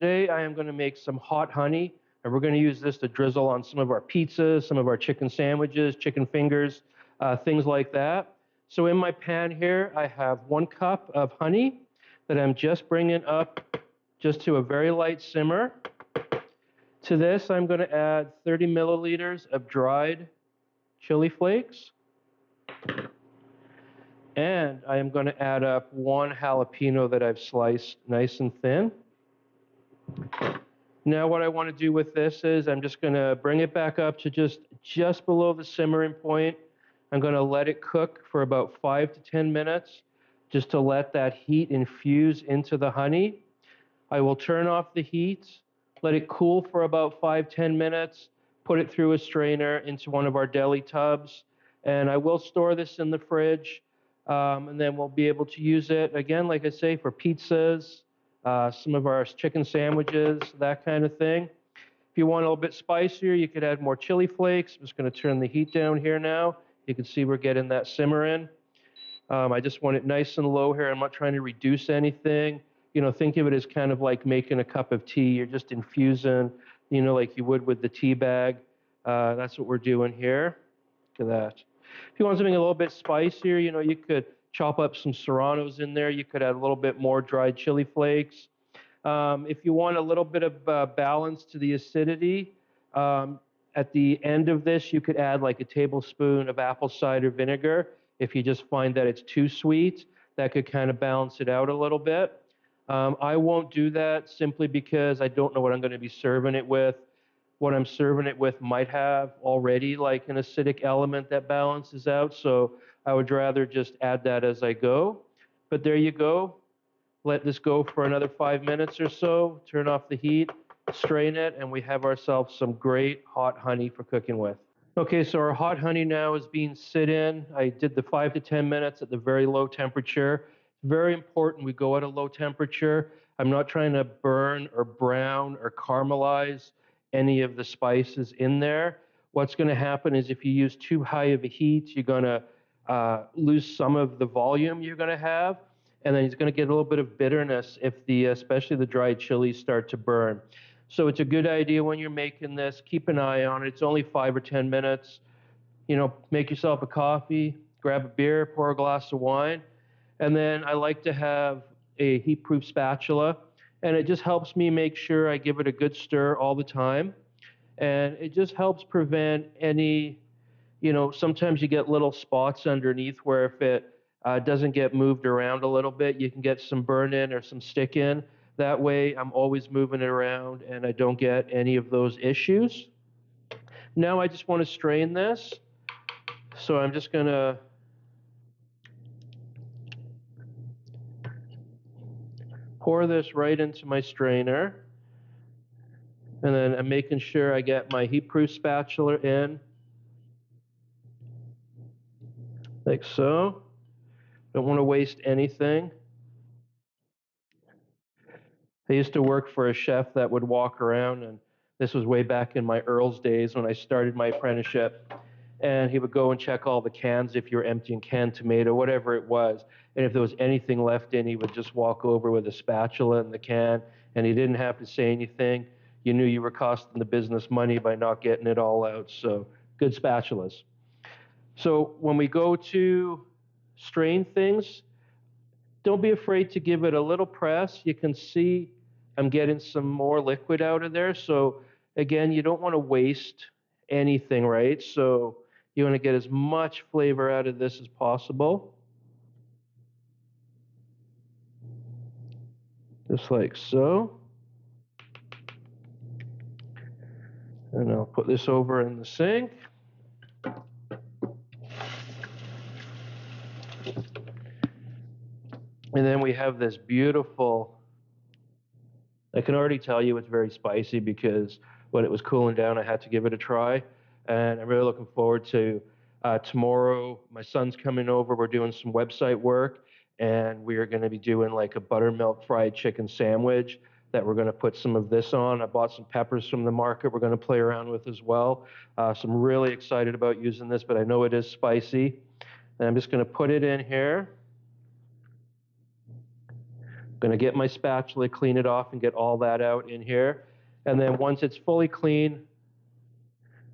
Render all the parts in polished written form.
Today I am going to make some hot honey, and we're going to use this to drizzle on some of our pizzas, some of our chicken sandwiches, chicken fingers, things like that. So in my pan here, I have 1 cup of honey that I'm just bringing up just to a very light simmer. To this, I'm going to add 30 milliliters of dried chili flakes, and I am going to add up 1 jalapeno that I've sliced nice and thin. Now what I want to do with this is I'm just going to bring it back up to just below the simmering point. I'm going to let it cook for about 5 to 10 minutes just to let that heat infuse into the honey. I will turn off the heat, let it cool for about 5-10 minutes, put it through a strainer into one of our deli tubs, and I will store this in the fridge, and then we'll be able to use it, again, like I say, for pizzas, some of our chicken sandwiches, that kind of thing. If you want a little bit spicier, you could add more chili flakes. I'm just going to turn the heat down here now. You can see we're getting that simmer in. I just want it nice and low here. I'm not trying to reduce anything. You know, think of it as kind of like making a cup of tea. You're just infusing, you know, like you would with the tea bag. That's what we're doing here. Look at that. If you want something a little bit spicier, you know, you could chop up some serranos in there. You could add a little bit more dried chili flakes. If you want a little bit of balance to the acidity, at the end of this, you could add like a tablespoon of apple cider vinegar. If you just find that it's too sweet, that could kind of balance it out a little bit. I won't do that simply because I don't know what I'm going to be serving it with. What I'm serving it with might have already like an acidic element that balances out, so I would rather just add that as I go. But there you go. Let this go for another 5 minutes or so, turn off the heat, strain it, and we have ourselves some great hot honey for cooking with. Okay, so our hot honey now is being sit in. I did the 5 to 10 minutes at the very low temperature. It's very important we go at a low temperature. I'm not trying to burn or brown or caramelize any of the spices in there. What's going to happen is if you use too high of a heat, you're going to lose some of the volume you're going to have, and then it's going to get a little bit of bitterness if especially the dried chilies start to burn. So it's a good idea when you're making this, keep an eye on it. It's only 5 or 10 minutes. You know, make yourself a coffee, grab a beer, pour a glass of wine. And then I like to have a heat-proof spatula, and it just helps me make sure I give it a good stir all the time. And it just helps prevent any, you know, sometimes you get little spots underneath where if it doesn't get moved around a little bit, you can get some burn in or some stick in. That way, I'm always moving it around and I don't get any of those issues. Now I just want to strain this. So I'm just going to pour this right into my strainer. And then I'm making sure I get my heat-proof spatula in, like so. Don't want to waste anything. I used to work for a chef that would walk around, and this was way back in my Earl's days when I started my apprenticeship. And he would go and check all the cans if you're emptying canned tomato, whatever it was. And if there was anything left in, he would just walk over with a spatula in the can, and he didn't have to say anything. You knew you were costing the business money by not getting it all out. So good spatulas. So when we go to strain things, don't be afraid to give it a little press. You can see I'm getting some more liquid out of there. So again, you don't want to waste anything, right? So you want to get as much flavor out of this as possible. Just like so. And I'll put this over in the sink. And then we have this beautiful, I can already tell you it's very spicy because when it was cooling down, I had to give it a try. And I'm really looking forward to tomorrow. My son's coming over. We're doing some website work, and we are going to be doing like a buttermilk fried chicken sandwich that we're going to put some of this on. I bought some peppers from the market we're going to play around with as well. So I'm really excited about using this, but I know it is spicy. And I'm just going to put it in here. Going to get my spatula, clean it off, and get all that out in here. And then once it's fully clean,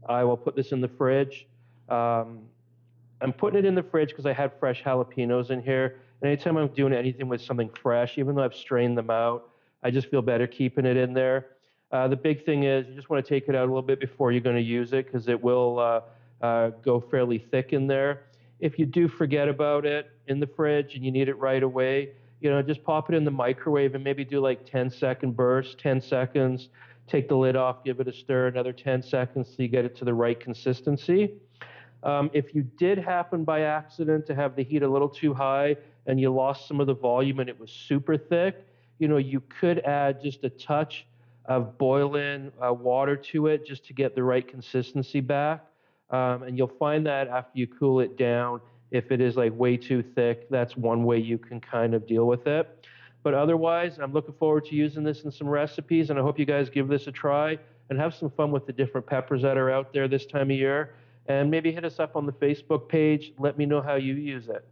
I will put this in the fridge. I'm putting it in the fridge because I had fresh jalapenos in here. And anytime I'm doing anything with something fresh, even though I've strained them out, I just feel better keeping it in there. The big thing is you just want to take it out a little bit before you're going to use it because it will go fairly thick in there. If you do forget about it in the fridge and you need it right away, just pop it in the microwave and maybe do like 10-second bursts, 10 seconds, take the lid off, give it a stir, another 10 seconds so you get it to the right consistency. If you did happen by accident to have the heat a little too high and you lost some of the volume and it was super thick, you could add just a touch of boiling water to it just to get the right consistency back. And you'll find that after you cool it down, if it is like way too thick, that's one way you can kind of deal with it. But otherwise, I'm looking forward to using this in some recipes, and I hope you guys give this a try and have some fun with the different peppers that are out there this time of year. And maybe hit us up on the Facebook page. Let me know how you use it.